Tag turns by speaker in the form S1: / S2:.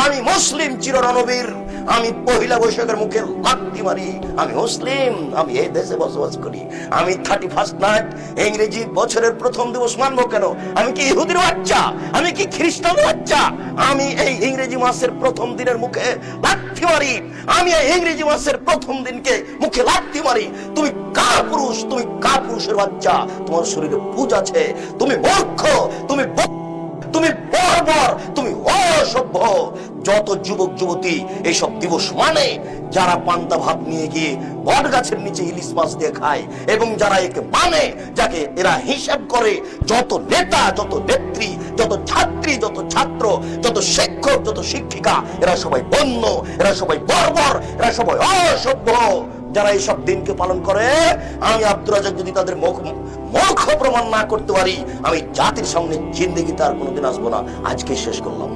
S1: আমি মুসলিম চিররণবীর, আমি পহিলা বৈশাখের মুখে লাথি মারি, আমি মুসলিম, আমি এই দেশে বসবাস করি। আমি 31st নাইট ইংরেজি বছরের প্রথম দিবস মানবো কেন? আমি কি ইহুদির বাচ্চা? আমি কি খ্রিস্টানের বাচ্চা? আমি এই ইংরেজি মাসের প্রথম দিনের মুখে লাথি মারি, আমি এই ইংরেজি মাসের প্রথম দিনকে মুখে লাথি মারি। তুমি কাপুরুষ, তুমি কাপুরুষের বাচ্চা, তোমার শরীরে পুজ আছে, তুমি মূর্খ, তুমি বর্বর, তুমি অসভ্য। যত যুবক যুবতী এইসব দিবস মানে, যারা পান্তা ভাত নিয়ে গিয়ে বট গাছের নিচে ইলিশ মাছ দিয়ে খায়, এবং যারা একে মানে, যাকে এরা হিসাব করে, যত নেতা, যত নেত্রী, যত ছাত্রী, যত ছাত্র, যত শিক্ষক, যত শিক্ষিকা, এরা সবাই বন্য, এরা সবাই বর্বর, এরা সবাই অসভ্য। যারা এইসব দিনকে পালন করে, আমি আব্দুর রাজ্জাক যদি তাদের মূর্খ প্রমাণ না করতে পারি, আমি জাতির সামনে জিন্দেগিতে আর কোনোদিন আসবো না। আজকে শেষ করলাম।